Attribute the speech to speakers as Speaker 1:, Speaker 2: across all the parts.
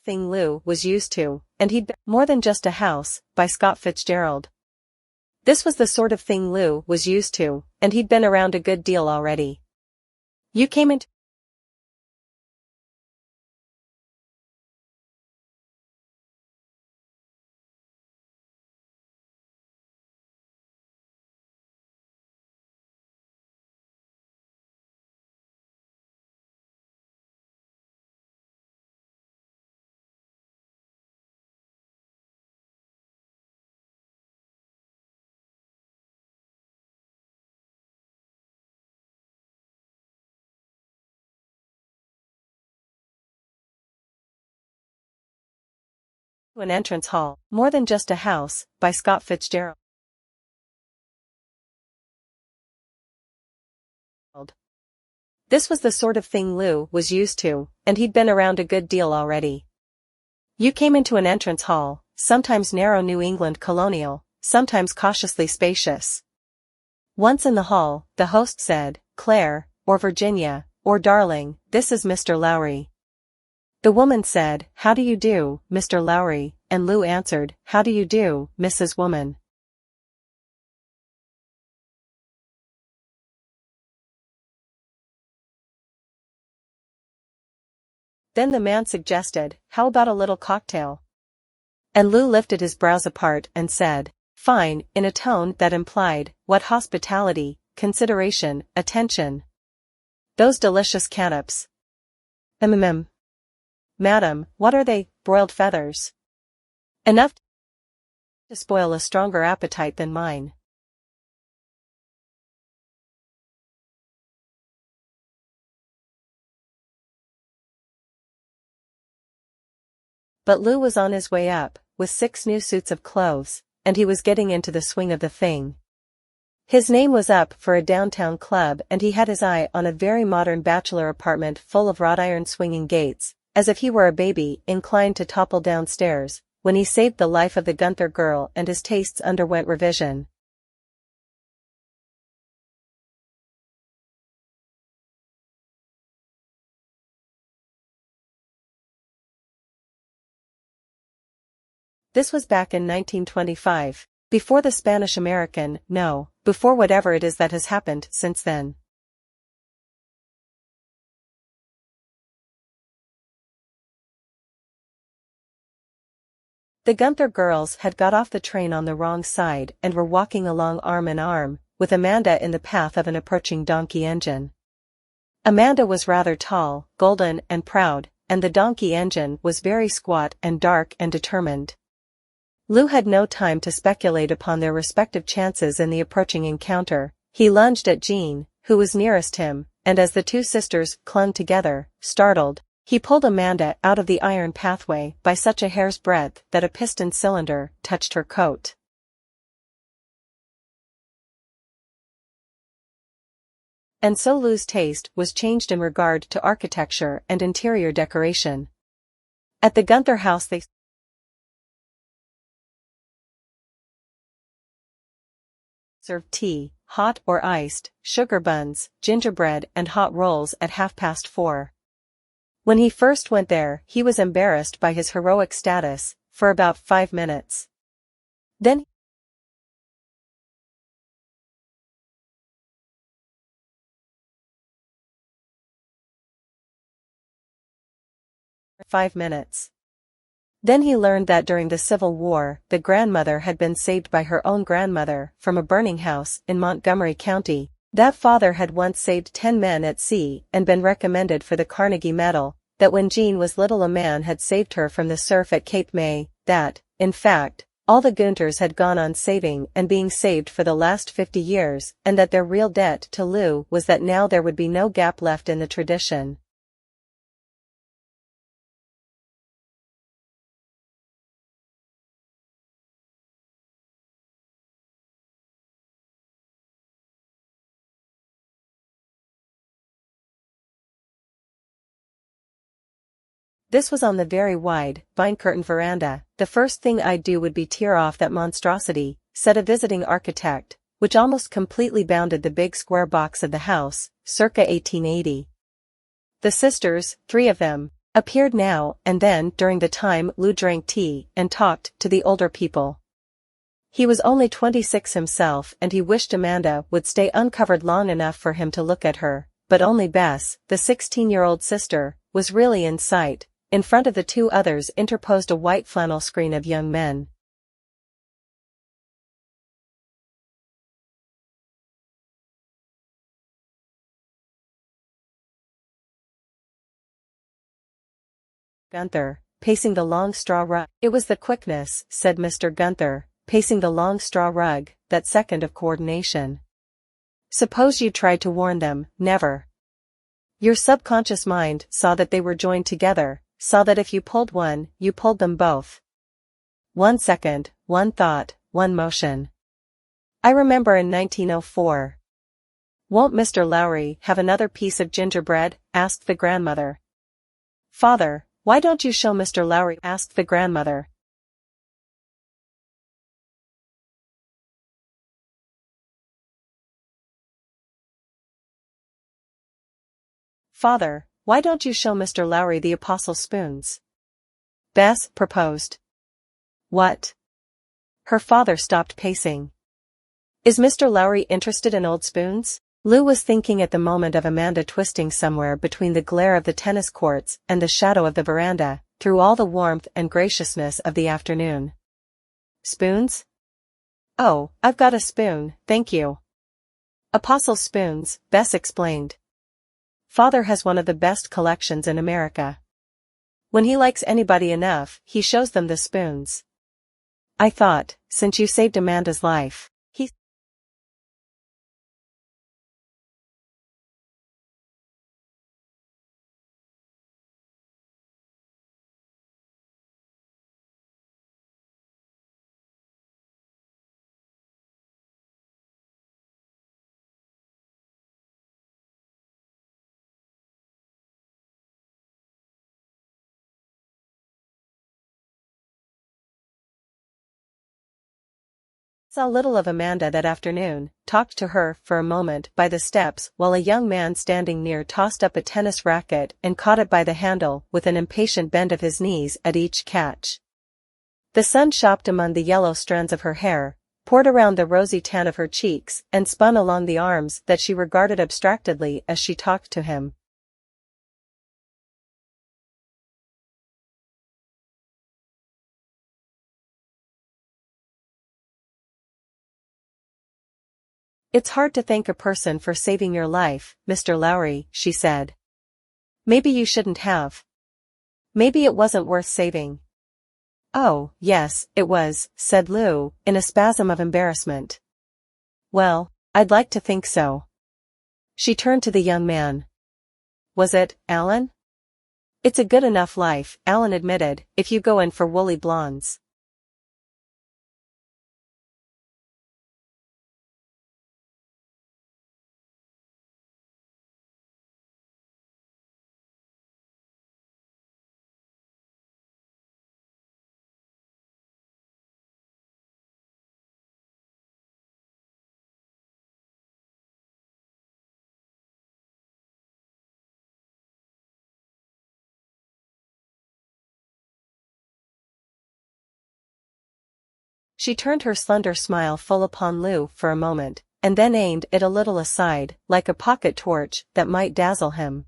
Speaker 1: thing Lou was used to, and he'd been more than just a house, by Scott Fitzgerald. This was the sort of thing Lou was used to, and he'd been around a good deal already. You came into an entrance hall, more than just a house, by Scott Fitzgerald. This was the sort of thing Lou was used to, and he'd been around a good deal already. You came into an entrance hall, sometimes narrow New England colonial, sometimes cautiously spacious. Once in the hall, the host said, "Claire, or Virginia, or darling, this is Mr. Lowry." The woman said, "How do you do, Mr. Lowry," and Lou answered, "How do you do, Mrs. Woman." Then the man suggested, "How about a little cocktail?" And Lou lifted his brows apart and said, "Fine," in a tone that implied, what hospitality, consideration, attention. Those delicious canaps. Madam, what are they? Broiled feathers. Enough to spoil a stronger appetite than mine. But Lou was on his way up, with 6 new suits of clothes, and he was getting into the swing of the thing. His name was up for a downtown club, and he had his eye on a very modern bachelor apartment full of wrought iron swinging gates, as if he were a baby inclined to topple downstairs, when he saved the life of the Gunther girl and his tastes underwent revision. This was back in 1925, before the Spanish-American, no, before whatever it is that has happened since then. The Gunther girls had got off the train on the wrong side and were walking along arm in arm, with Amanda in the path of an approaching donkey engine. Amanda was rather tall, golden and proud, and the donkey engine was very squat and dark and determined. Lou had no time to speculate upon their respective chances in the approaching encounter. He lunged at Jean, who was nearest him, and as the two sisters clung together, startled, he pulled Amanda out of the iron pathway by such a hair's breadth that a piston cylinder touched her coat. And so Lou's taste was changed in regard to architecture and interior decoration. At the Gunther house they served tea, hot or iced, sugar buns, gingerbread and hot rolls at 4:30. When he first went there, he was embarrassed by his heroic status, for about 5 minutes. Then 5 minutes. Then he learned that during the Civil War, the grandmother had been saved by her own grandmother from a burning house in Montgomery County. That father had once saved 10 men at sea and been recommended for the Carnegie Medal. That when Jean was little a man had saved her from the surf at Cape May. That, in fact, all the Gunters had gone on saving and being saved for the last 50 years, and that their real debt to Lou was that now there would be no gap left in the tradition. This was on the very wide, vine-curtained veranda. "The first thing I'd do would be tear off that monstrosity," said a visiting architect, which almost completely bounded the big square box of the house, circa 1880. The sisters, 3 of them, appeared now and then during the time Lou drank tea and talked to the older people. He was only 26 himself, and he wished Amanda would stay uncovered long enough for him to look at her, but only Bess, the 16-year-old sister, was really in sight. In front of the two others interposed a white flannel screen of young men. Gunther, pacing the long straw rug. It was the quickness, said Mr. Gunther, pacing the long straw rug, that second of coordination. Suppose you tried to warn them, never. Your subconscious mind saw that they were joined together, saw that if you pulled one, you pulled them both. 1 second, one thought, one motion. I remember in 1904. Won't Mr. Lowry have another piece of gingerbread? Asked the grandmother. Father, why don't you show Mr. Lowry? Asked the grandmother. Father, why don't you show Mr. Lowry the apostle spoons? Bess proposed. What? Her father stopped pacing. Is Mr. Lowry interested in old spoons? Lou was thinking at the moment of Amanda twisting somewhere between the glare of the tennis courts and the shadow of the veranda, through all the warmth and graciousness of the afternoon. Spoons? Oh, I've got a spoon, thank you. Apostle spoons, Bess explained. Father has one of the best collections in America. When he likes anybody enough, he shows them the spoons. I thought, since you saved Amanda's life, saw little of Amanda that afternoon, talked to her for a moment by the steps while a young man standing near tossed up a tennis racket and caught it by the handle with an impatient bend of his knees at each catch. The sun shopped among the yellow strands of her hair, poured around the rosy tan of her cheeks, and spun along the arms that she regarded abstractedly as she talked to him. It's hard to thank a person for saving your life, Mr. Lowry, she said. Maybe you shouldn't have. Maybe it wasn't worth saving. Oh, yes, it was, said Lou, in a spasm of embarrassment. Well, I'd like to think so. She turned to the young man. Was it, Alan? It's a good enough life, Alan admitted, if you go in for woolly blondes. She turned her slender smile full upon Lou for a moment, and then aimed it a little aside, like a pocket torch that might dazzle him.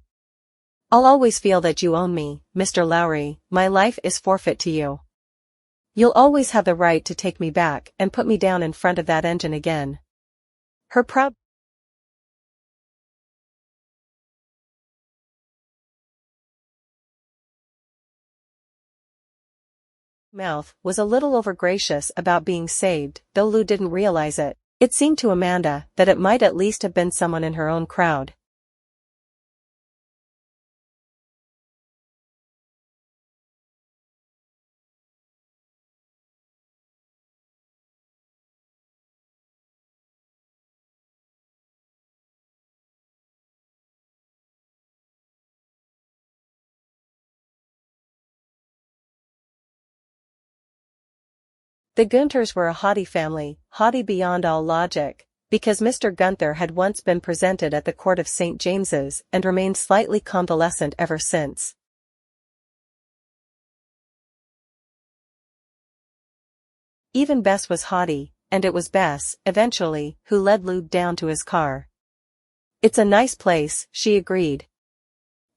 Speaker 1: I'll always feel that you own me, Mr. Lowry, my life is forfeit to you. You'll always have the right to take me back and put me down in front of that engine again. Her proud mouth was a little overgracious about being saved, though Lou didn't realize it. It seemed to Amanda that it might at least have been someone in her own crowd. The Gunters were a haughty family, haughty beyond all logic, because Mr. Gunther had once been presented at the court of St. James's and remained slightly convalescent ever since. Even Bess was haughty, and it was Bess, eventually, who led Lou down to his car. "It's a nice place," she agreed.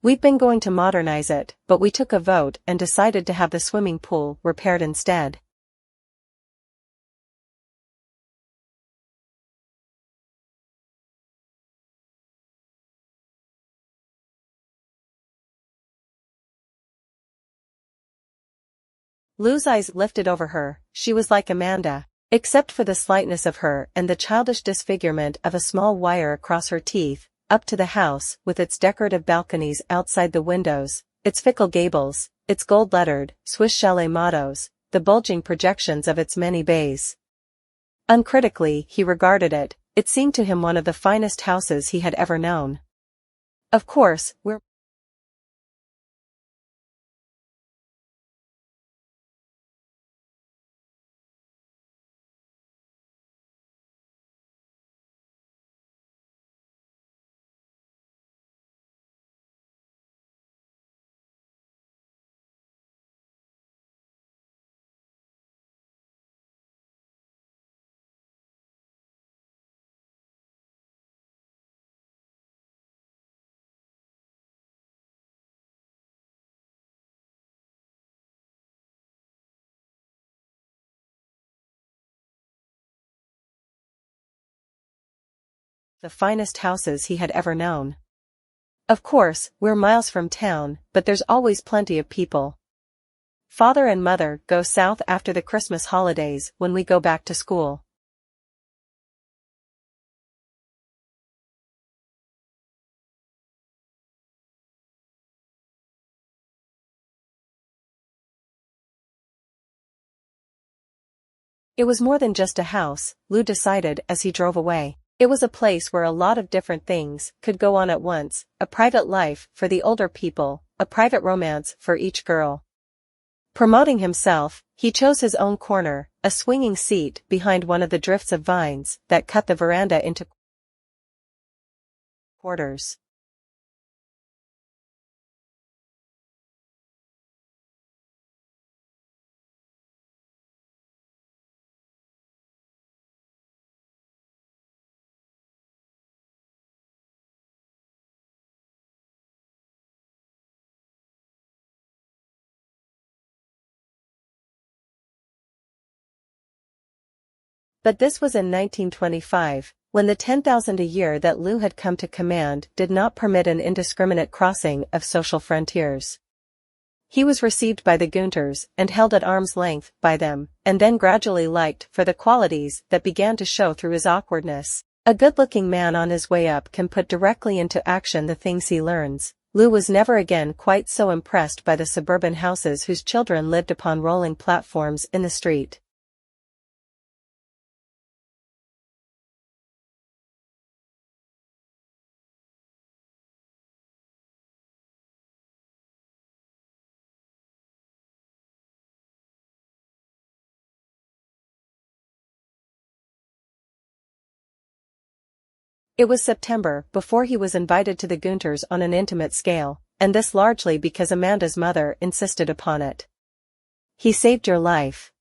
Speaker 1: "We've been going to modernize it, but we took a vote and decided to have the swimming pool repaired instead." Lou's eyes lifted over her. She was like Amanda, except for the slightness of her and the childish disfigurement of a small wire across her teeth. Up to the house, with its decorative balconies outside the windows, its fickle gables, its gold-lettered, Swiss chalet mottos, the bulging projections of its many bays. Uncritically, he regarded it. It seemed to him one of the finest houses he had ever known. "Of course, we're the finest houses he had ever known. Of course, we're miles from town, but there's always plenty of people. Father and Mother go south after the Christmas holidays when we go back to school." It was more than just a house, Lou decided as he drove away. It was a place where a lot of different things could go on at once, a private life for the older people, a private romance for each girl. Promoting himself, he chose his own corner, a swinging seat behind one of the drifts of vines that cut the veranda into quarters. But this was in 1925, when the 10,000 a year that Lou had come to command did not permit an indiscriminate crossing of social frontiers. He was received by the Gunters and held at arm's length by them, and then gradually liked for the qualities that began to show through his awkwardness. A good-looking man on his way up can put directly into action the things he learns. Lou was never again quite so impressed by the suburban houses whose children lived upon rolling platforms in the street. It was September before he was invited to the Gunters on an intimate scale, and this largely because Amanda's mother insisted upon it. "He saved your life.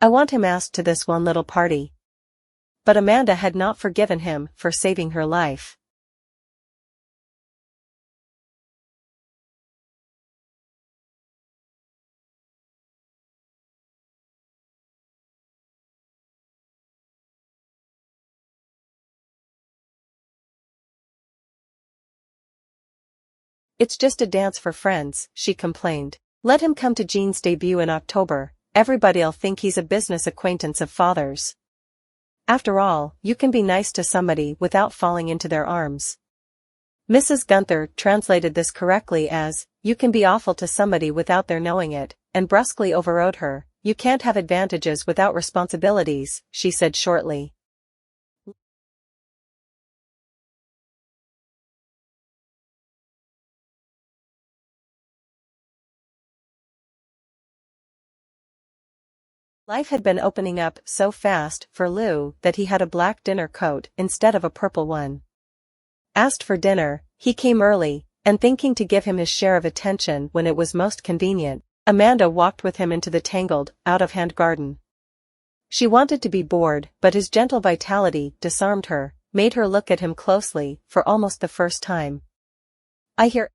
Speaker 1: I want him asked to this one little party." But Amanda had not forgiven him for saving her life. "It's just a dance for friends," she complained. "Let him come to Jean's debut in October, everybody'll think he's a business acquaintance of Father's. After all, you can be nice to somebody without falling into their arms." Mrs. Gunther translated this correctly as, "You can be awful to somebody without their knowing it," and brusquely overrode her. "You can't have advantages without responsibilities," she said shortly. Life had been opening up so fast for Lou that he had a black dinner coat instead of a purple one. Asked for dinner, he came early, and thinking to give him his share of attention when it was most convenient, Amanda walked with him into the tangled, out-of-hand garden. She wanted to be bored, but his gentle vitality disarmed her, made her look at him closely, for almost the first time. I hear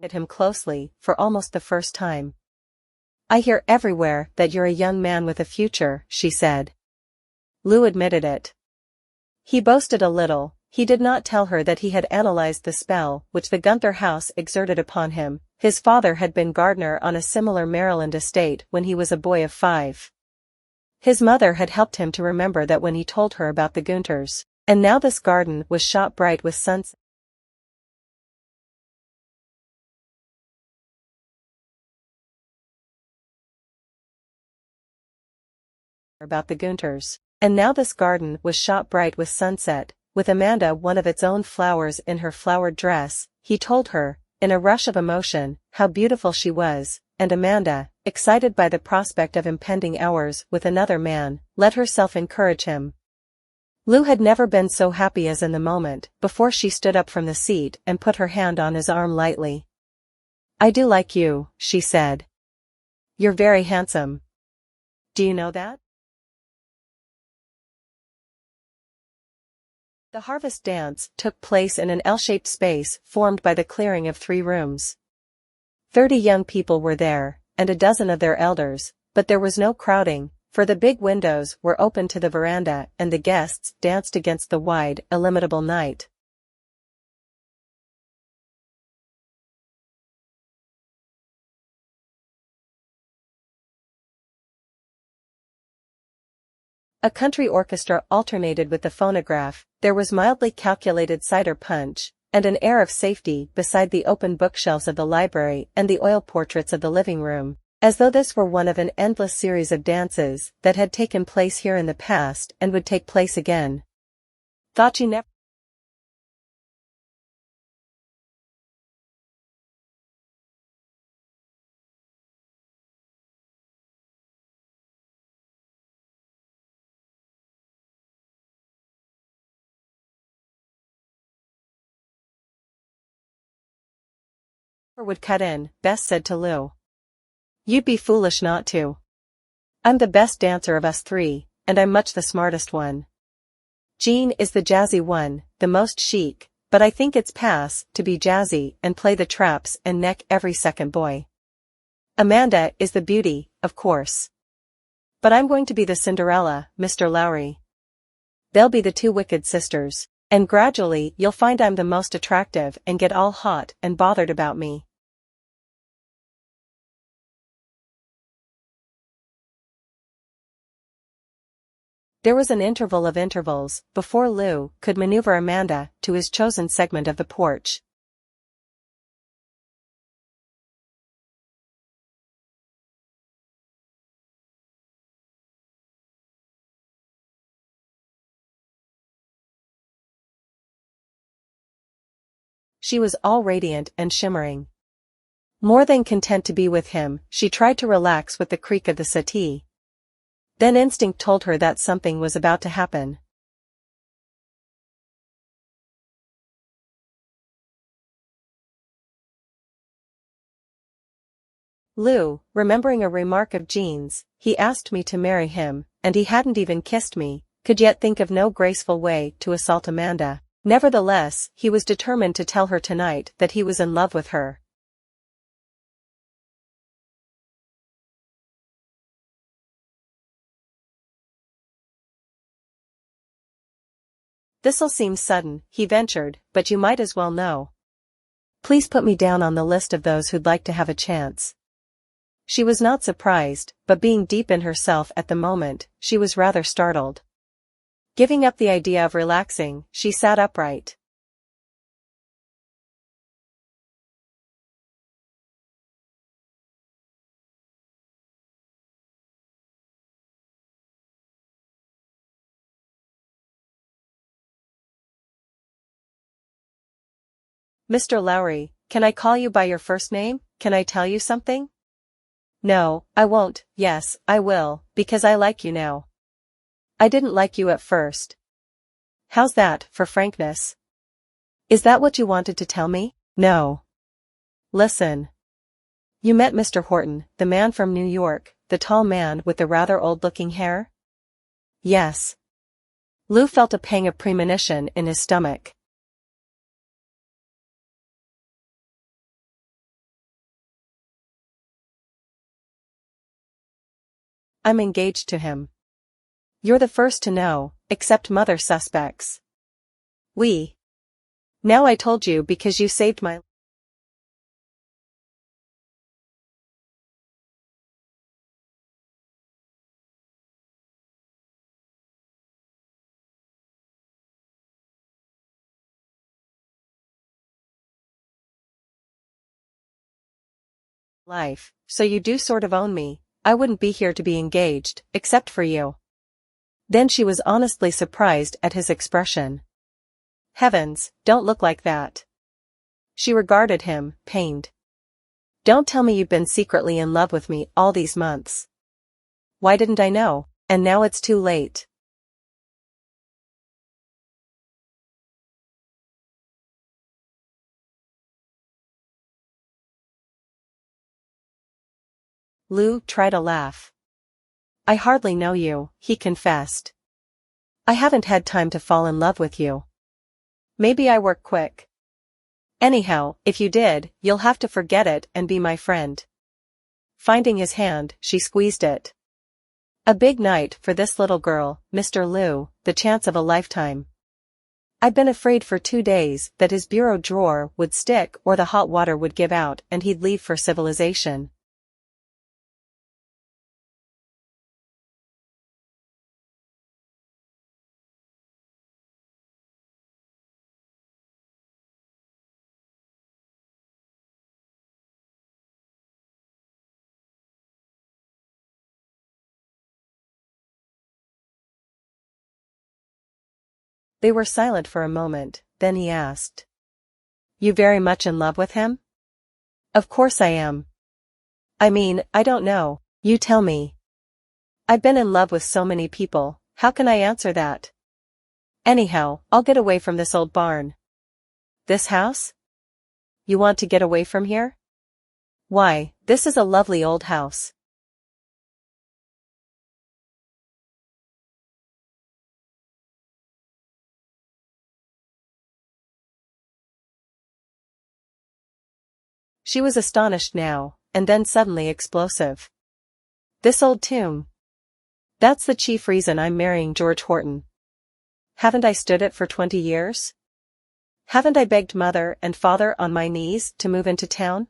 Speaker 1: at him closely, for almost the first time. I hear everywhere that you're a young man with a future, she said. Lou admitted it. He boasted a little. He did not tell her that he had analyzed the spell which the Gunther house exerted upon him. His father had been gardener on a similar Maryland estate when he was a boy of 5. His mother had helped him to remember that when he told her about the Gunters. And now this garden was shot bright with sunset. About the Gunters. And now this garden was shot bright with sunset, with Amanda one of its own flowers in her flowered dress. He told her, in a rush of emotion, how beautiful she was, and Amanda, excited by the prospect of impending hours with another man, let herself encourage him. Lou had never been so happy as in the moment, before she stood up from the seat and put her hand on his arm lightly. I do like you, she said. You're very handsome. Do you know that? The harvest dance took place in an L-shaped space formed by the clearing of 3 rooms. 30 young people were there, and a dozen of their elders, but there was no crowding, for the big windows were open to the veranda and the guests danced against the wide, illimitable night. A country orchestra alternated with the phonograph. There was mildly calculated cider punch, and an air of safety beside the open bookshelves of the library and the oil portraits of the living room, as though this were one of an endless series of dances that had taken place here in the past and would take place again. Thought you never would cut in, Bess said to Lou. You'd be foolish not to. I'm the best dancer of us 3, and I'm much the smartest one. Jean is the jazzy one, the most chic, but I think it's pass to be jazzy and play the traps and neck every second boy. Amanda is the beauty, of course. But I'm going to be the Cinderella, Mr. Lowry. They'll be the 2 wicked sisters, and gradually you'll find I'm the most attractive and get all hot and bothered about me. There was an interval of intervals before Lou could maneuver Amanda to his chosen segment of the porch. She was all radiant and shimmering. More than content to be with him, she tried to relax with the creak of the settee. Then instinct told her that something was about to happen. Lou, remembering a remark of Jean's, he asked me to marry him, and he hadn't even kissed me, could yet think of no graceful way to assault Amanda. Nevertheless, he was determined to tell her tonight that he was in love with her. This'll seem sudden, he ventured, but you might as well know. Please put me down on the list of those who'd like to have a chance. She was not surprised, but being deep in herself at the moment, she was rather startled. Giving up the idea of relaxing, she sat upright. Mr. Lowry, Can I call you by your first name? Can I tell you something? No, I won't. Yes, I will, because I like you now. I didn't like you at first. How's that, for frankness? Is that what you wanted to tell me? No. Listen. You met Mr. Horton, the man from New York, the tall man with the rather old-looking hair? Yes. Lou felt a pang of premonition in his stomach. I'm engaged to him. You're the first to know, except mother suspects. Now I told you because you saved my life, so you do sort of own me. I wouldn't be here to be engaged, except for you. Then she was honestly surprised at his expression. Heavens, don't look like that. She regarded him, pained. Don't tell me you've been secretly in love with me all these months. Why didn't I know? And now it's too late. Lou tried a laugh. I hardly know you, he confessed. I haven't had time to fall in love with you. Maybe I work quick. Anyhow, if you did, you'll have to forget it and be my friend. Finding his hand, she squeezed it. A big night for this little girl, Mr. Lou, the chance of a lifetime. I'd been afraid for 2 days that his bureau drawer would stick or the hot water would give out and he'd leave for civilization. They were silent for a moment, then he asked. You very much in love with him? Of course I am. I mean, I don't know, you tell me. I've been in love with so many people, how can I answer that? Anyhow, I'll get away from this old barn. This house? You want to get away from here? Why, this is a lovely old house. She was astonished now, and then suddenly explosive. This old tomb. That's the chief reason I'm marrying George Horton. Haven't I stood it for 20 years? Haven't I begged mother and father on my knees to move into town?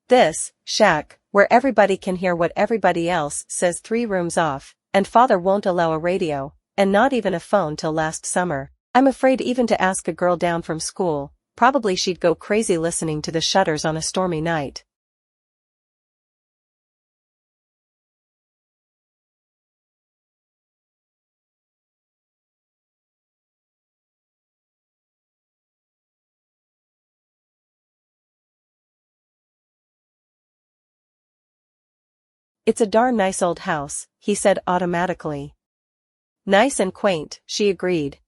Speaker 1: This shack, where everybody can hear what everybody else says 3 rooms off, and father won't allow a radio, and not even a phone till last summer. I'm afraid even to ask a girl down from school, probably she'd go crazy listening to the shutters on a stormy night. It's a darn nice old house, he said automatically. Nice and quaint, she agreed.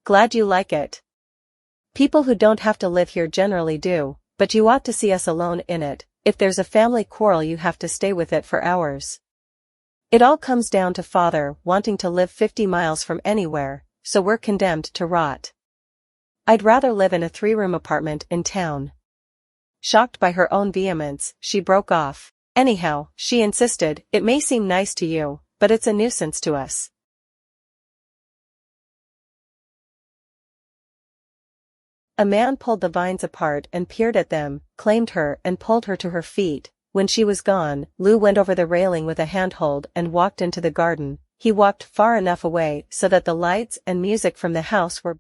Speaker 1: Glad you like it. People who don't have to live here generally do, but you ought to see us alone in it. If there's a family quarrel you have to stay with it for hours. It all comes down to father wanting to live 50 miles from anywhere, so we're condemned to rot. I'd rather live in a 3-room apartment in town. Shocked by her own vehemence, she broke off. Anyhow, she insisted, it may seem nice to you, but it's a nuisance to us. A man pulled the vines apart and peered at them, claimed her and pulled her to her feet. When she was gone, Lou went over the railing with a handhold and walked into the garden. He walked far enough away so that the lights and music from the house were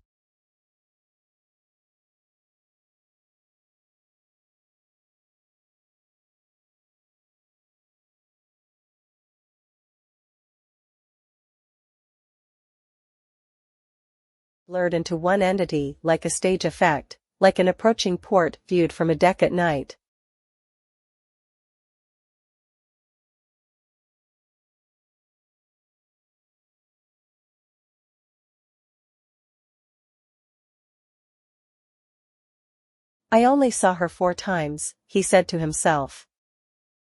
Speaker 1: blurred into one entity like a stage effect. like an approaching port viewed from a deck at night. I only saw her 4 times, he said to himself.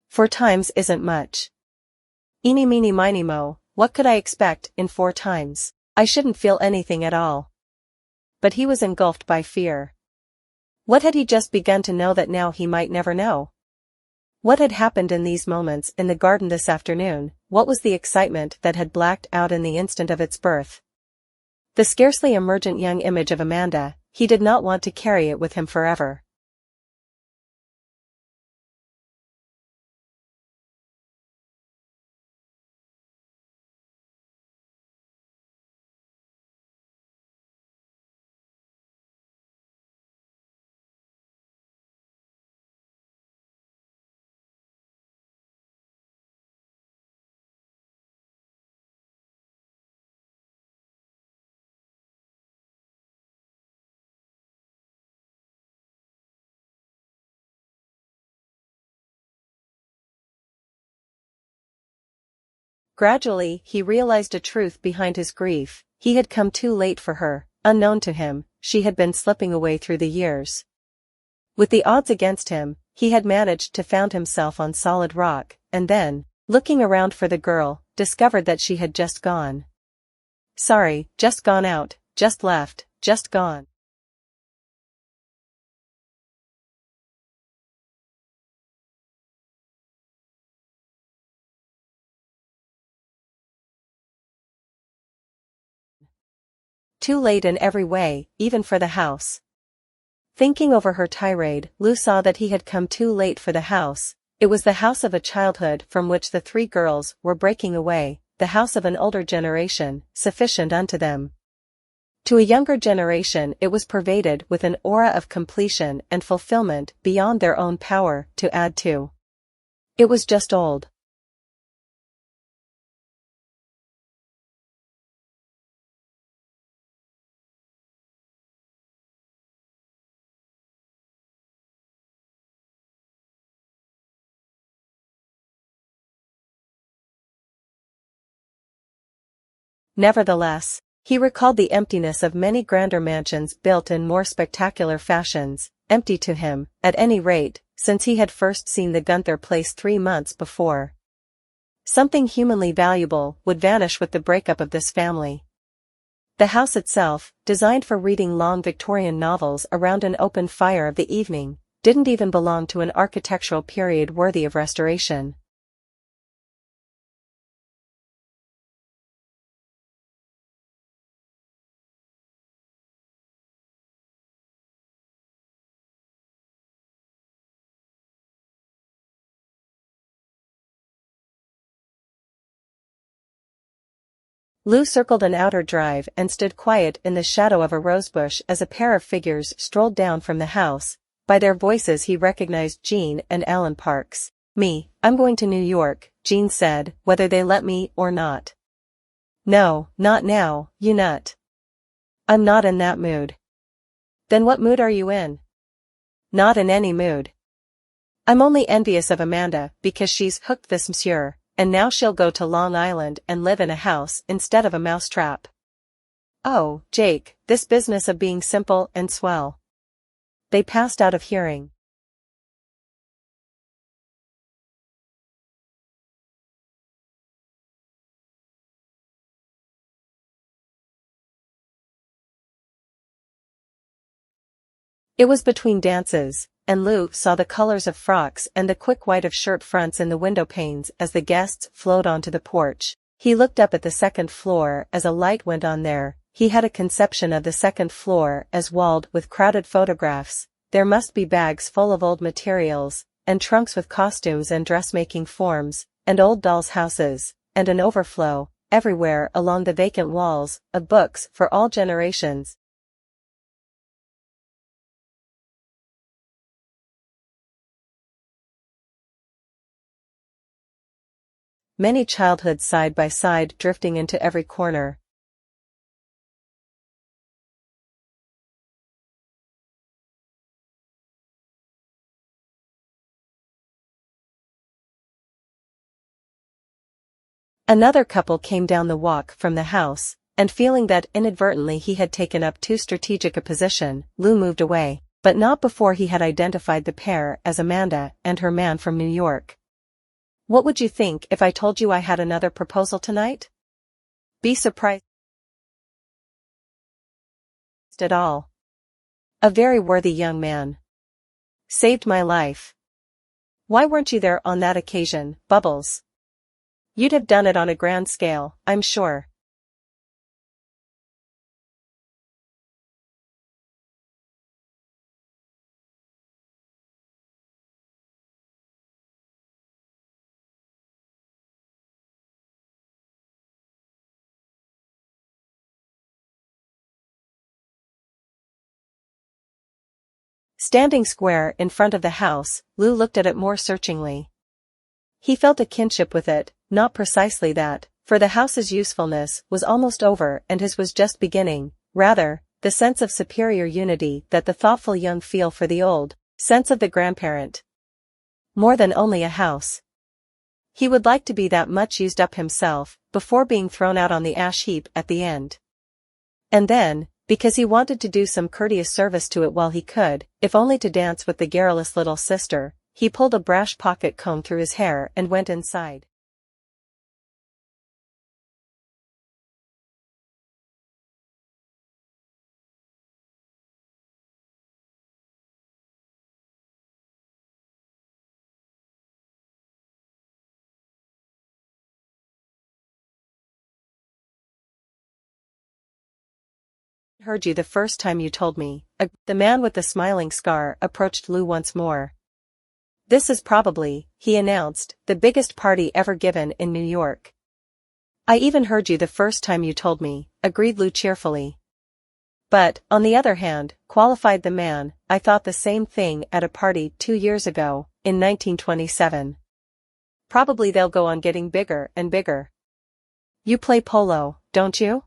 Speaker 1: 4 times isn't much. Eeny meeny miny mo, what could I expect in 4 times? I shouldn't feel anything at all. But he was engulfed by fear. What had he just begun to know that now he might never know? What had happened in these moments in the garden this afternoon? What was the excitement that had blacked out in the instant of its birth? The scarcely emergent young image of Amanda, he did not want to carry it with him forever. Gradually, he realized a truth behind his grief. He had come too late for her. Unknown to him, she had been slipping away through the years. With the odds against him, he had managed to found himself on solid rock, and then, looking around for the girl, discovered that she had just gone. Sorry, just gone out, just left, just gone. Too late in every way, even for the house. Thinking over her tirade, Lou saw that he had come too late for the house. It was the house of a childhood from which the 3 girls were breaking away, the house of an older generation, sufficient unto them. To a younger generation it was pervaded with an aura of completion and fulfillment beyond their own power to add to. It was just old. Nevertheless, he recalled the emptiness of many grander mansions built in more spectacular fashions, empty to him, at any rate, since he had first seen the Gunther place 3 months before. Something humanly valuable would vanish with the breakup of this family. The house itself, designed for reading long Victorian novels around an open fire of the evening, didn't even belong to an architectural period worthy of restoration. Lou circled an outer drive and stood quiet in the shadow of a rosebush as a pair of figures strolled down from the house. By their voices he recognized Jean and Alan Parks. I'm going to New York, Jean said, whether they let me or not. No, not now, you nut. I'm not in that mood. Then what mood are you in? Not in any mood. I'm only envious of Amanda because she's hooked this monsieur, and now she'll go to Long Island and live in a house instead of a mousetrap. Oh, Jake, this business of being simple and swell. They passed out of hearing. It was between dances, and Lou saw the colors of frocks and the quick white of shirt fronts in the window panes as the guests flowed onto the porch. He looked up at the second floor as a light went on there. He had a conception of the second floor as walled with crowded photographs. There must be bags full of old materials, and trunks with costumes and dressmaking forms, and old dolls' houses, and an overflow, everywhere along the vacant walls, of books for all generations. Many childhoods side by side drifting into every corner. Another couple came down the walk from the house, and feeling that inadvertently he had taken up too strategic a position, Lou moved away, but not before he had identified the pair as Amanda and her man from New York. "What would you think if I told you I had another proposal tonight? Be surprised at all. A very worthy young man. Saved my life. Why weren't you there on that occasion, Bubbles? You'd have done it on a grand scale, I'm sure." Standing square in front of the house, Lou looked at it more searchingly. He felt a kinship with it, not precisely that, for the house's usefulness was almost over and his was just beginning, rather, the sense of superior unity that the thoughtful young feel for the old, sense of the grandparent. More than only a house. He would like to be that much used up himself, before being thrown out on the ash heap at the end. And then, because he wanted to do some courteous service to it while he could, if only to dance with the garrulous little sister, he pulled a brash pocket comb through his hair and went inside. "Heard you the first time you told me." The man with the smiling scar approached Lou once more. "This is probably," he announced, "the biggest party ever given in New York." "I even heard you the first time you told me," agreed Lou cheerfully. "But, on the other hand," qualified the man, "I thought the same thing at a party 2 years ago, in 1927. Probably they'll go on getting bigger and bigger." "You play polo, don't you?"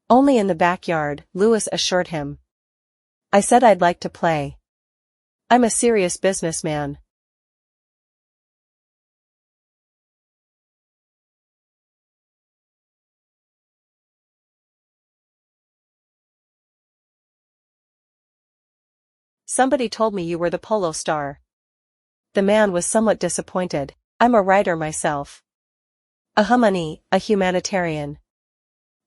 Speaker 1: "Only in the backyard," Lewis assured him. "I said I'd like to play. I'm a serious businessman." "Somebody told me you were the polo star." The man was somewhat disappointed. "I'm a writer myself. A humanitarian.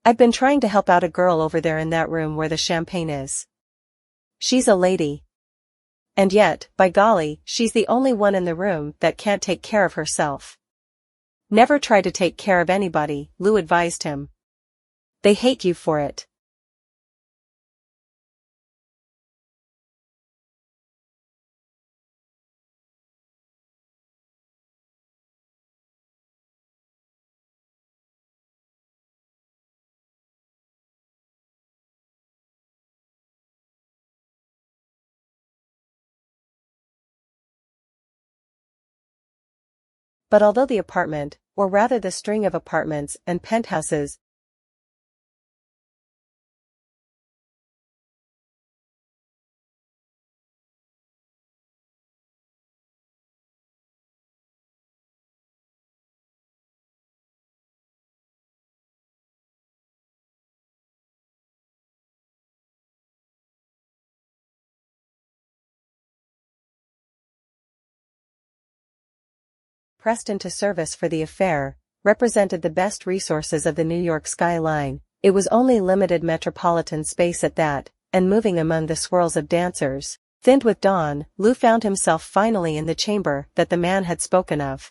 Speaker 1: I've been trying to help out a girl over there in that room where the champagne is. She's a lady. And yet, by golly, she's the only one in the room that can't take care of herself." "Never try to take care of anybody," Lou advised him. "They hate you for it." But although the apartment, or rather the string of apartments and penthouses, pressed into service for the affair, represented the best resources of the New York skyline, it was only limited metropolitan space at that, and moving among the swirls of dancers, thinned with dawn, Lou found himself finally in the chamber that the man had spoken of.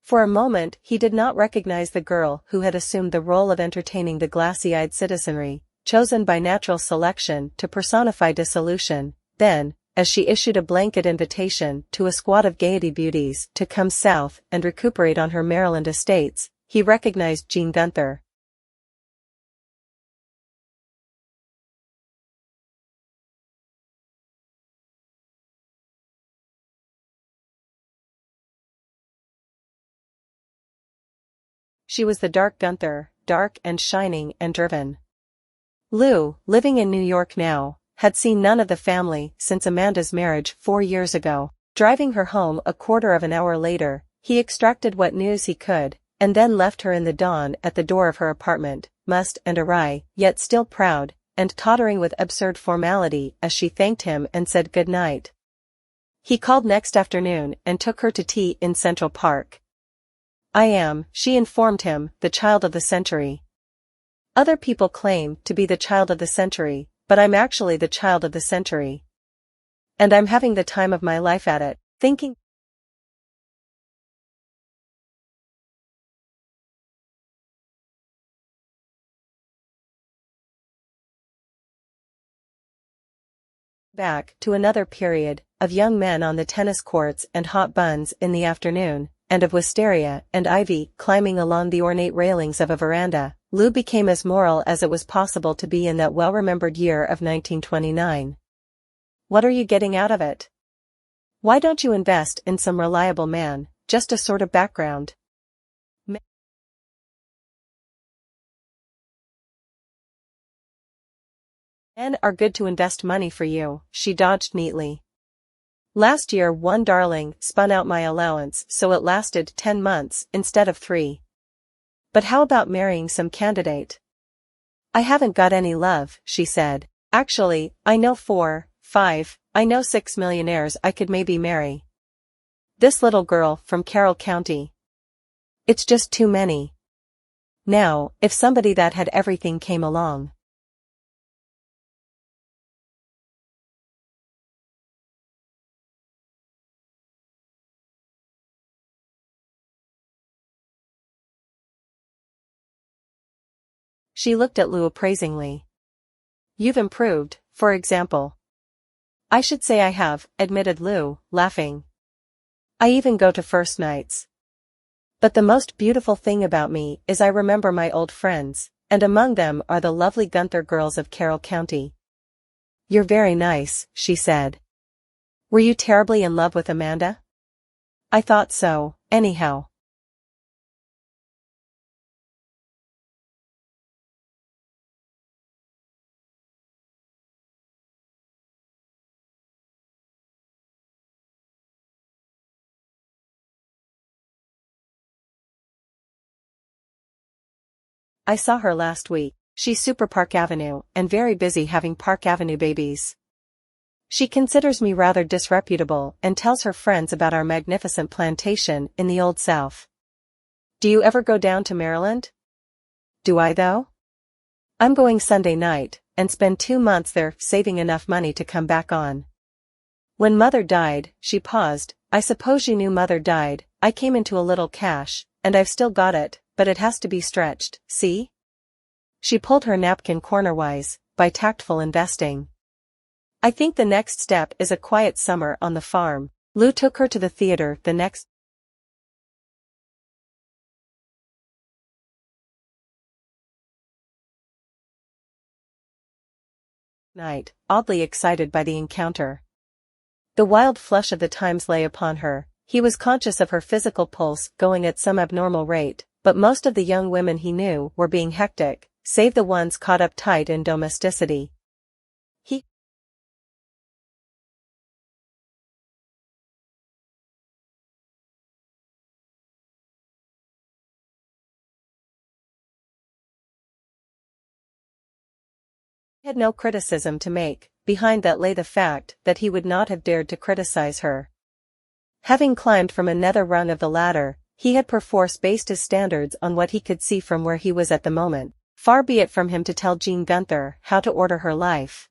Speaker 1: For a moment he did not recognize the girl who had assumed the role of entertaining the glassy-eyed citizenry, chosen by natural selection to personify dissolution. Then, as she issued a blanket invitation to a squad of Gaiety beauties to come south and recuperate on her Maryland estates, he recognized Jean Gunther. She was the dark Gunther, dark and shining and driven. Lou, living in New York now, had seen none of the family since Amanda's marriage 4 years ago. Driving her home a quarter of an hour later, he extracted what news he could, and then left her in the dawn at the door of her apartment, mussed and awry, yet still proud, and tottering with absurd formality as she thanked him and said good night. He called next afternoon and took her to tea in Central Park. "I am," she informed him, "the child of the century. Other people claim to be the child of the century, but I'm actually the child of the century. And I'm having the time of my life at it, thinking." Back to another period, of young men on the tennis courts and hot buns in the afternoon, and of wisteria and ivy climbing along the ornate railings of a veranda, Lou became as moral as it was possible to be in that well-remembered year of 1929. "What are you getting out of it? Why don't you invest in some reliable man, just a sort of background?" "Men are good to invest money for you," she dodged neatly. "Last year one darling spun out my allowance so it lasted 10 months instead of 3. But how about marrying some candidate?" "I haven't got any love," she said. "Actually, I know 4, 5, I know 6 millionaires I could maybe marry. This little girl from Carroll County. It's just too many. Now, if somebody that had everything came along." She looked at Lou appraisingly. "You've improved, for example." "I should say I have," admitted Lou, laughing. "I even go to first nights. But the most beautiful thing about me is I remember my old friends, and among them are the lovely Gunther girls of Carroll County." "You're very nice," she said. "Were you terribly in love with Amanda?" "I thought so, anyhow." "I saw her last week. She's super Park Avenue and very busy having Park Avenue babies. She considers me rather disreputable and tells her friends about our magnificent plantation in the Old South. Do you ever go down to Maryland?" "Do I though? I'm going Sunday night, and spend 2 months there saving enough money to come back on. When Mother died," she paused, "I suppose you knew Mother died, I came into a little cash, and I've still got it, but it has to be stretched, see?" She pulled her napkin cornerwise, "by tactful investing. I think the next step is a quiet summer on the farm." Lou took her to the theater the next night, oddly excited by the encounter. The wild flush of the times lay upon her. He was conscious of her physical pulse going at some abnormal rate, but most of the young women he knew were being hectic, save the ones caught up tight in domesticity. He had no criticism to make. Behind that lay the fact that he would not have dared to criticize her. Having climbed from another rung of the ladder, he had perforce based his standards on what he could see from where he was at the moment. Far be it from him to tell Jean Gunther how to order her life.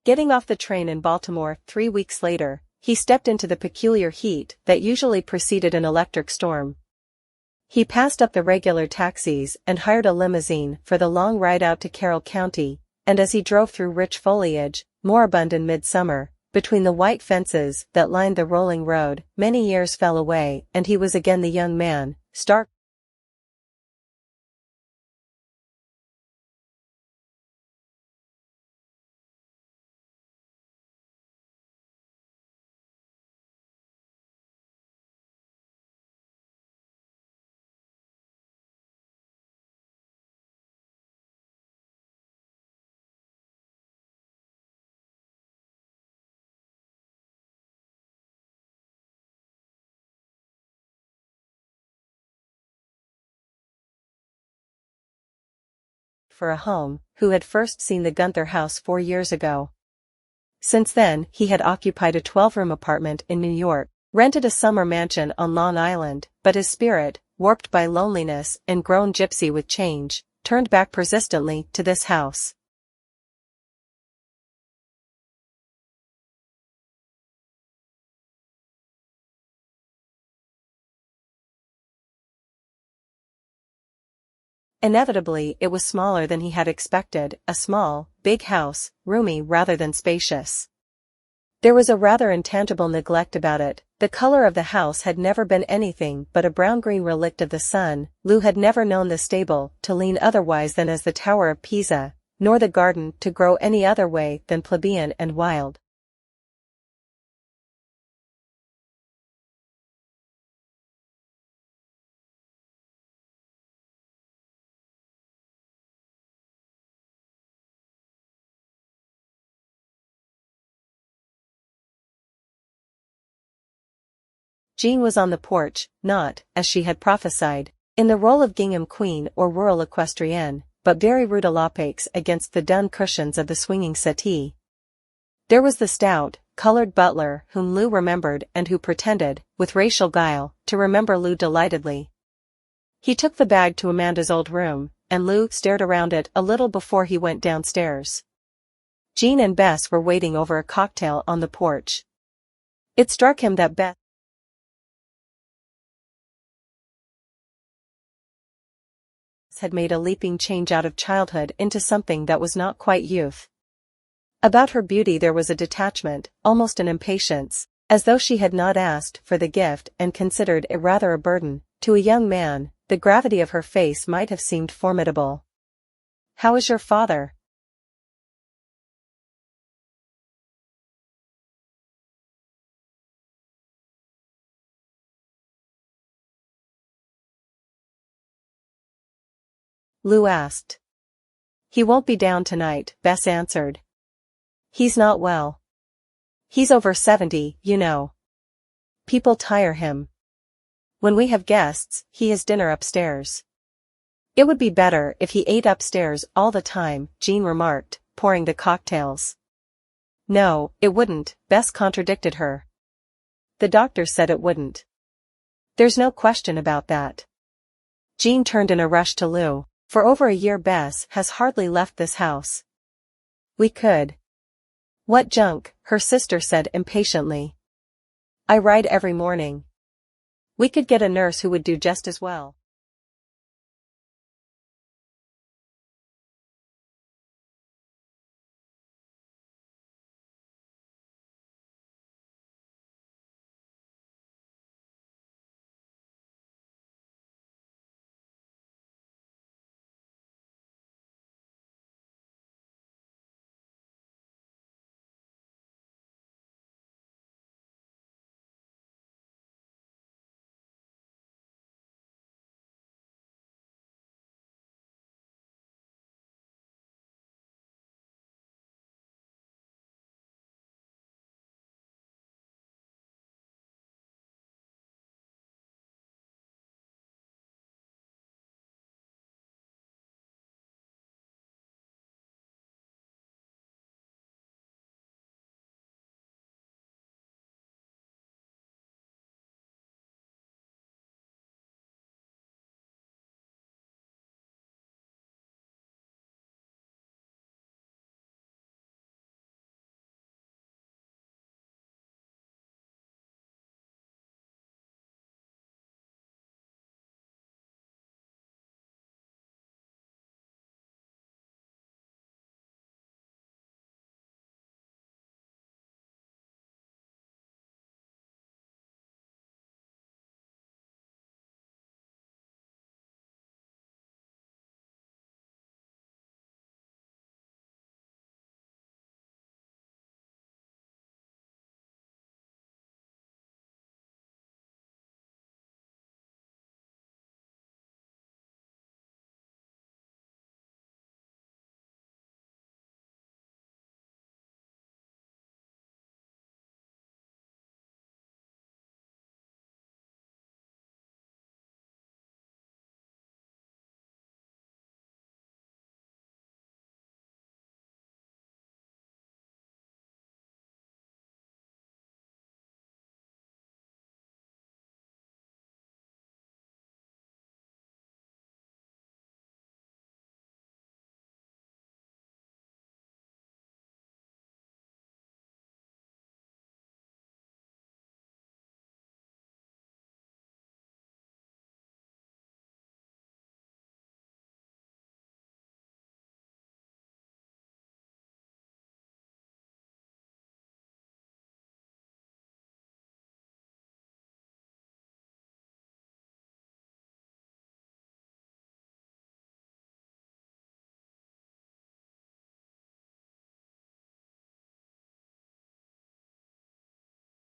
Speaker 1: Getting off the train in Baltimore 3 weeks later, he stepped into the peculiar heat that usually preceded an electric storm. He passed up the regular taxis and hired a limousine for the long ride out to Carroll County, and as he drove through rich foliage, moribund in midsummer, between the white fences that lined the rolling road, many years fell away and he was again the young man, stark for a home, who had first seen the Gunther house 4 years ago. Since then, he had occupied a 12-room apartment in New York, rented a summer mansion on Long Island, but his spirit, warped by loneliness and grown gypsy with change, turned back persistently to this house. Inevitably, it was smaller than he had expected, a small, big house, roomy rather than spacious. There was a rather intangible neglect about it. The color of the house had never been anything but a brown-green relict of the sun. Lou had never known the stable to lean otherwise than as the Tower of Pisa, nor the garden to grow any other way than plebeian and wild. Jean was on the porch, not, as she had prophesied, in the role of gingham queen or rural equestrienne, but very rude alapex against the dun cushions of the swinging settee. There was the stout, colored butler whom Lou remembered and who pretended, with racial guile, to remember Lou delightedly. He took the bag to Amanda's old room, and Lou stared around it a little before he went downstairs. Jean and Bess were waiting over a cocktail on the porch. It struck him that Bess had made a leaping change out of childhood into something that was not quite youth. About her beauty there was a detachment, almost an impatience, as though she had not asked for the gift and considered it rather a burden. To a young man, the gravity of her face might have seemed formidable. "How is your father?" Lou asked. "He won't be down tonight," Bess answered. "He's not well. He's over 70, you know. People tire him. When we have guests, he has dinner upstairs." "It would be better if he ate upstairs all the time," Jean remarked, pouring the cocktails. "No, it wouldn't," Bess contradicted her. "The doctor said it wouldn't. There's no question about that." Jean turned in a rush to Lou. "For over a year Bess has hardly left this house. We could." "What junk," her sister said impatiently. "I ride every morning. We could get a nurse who would do just as well."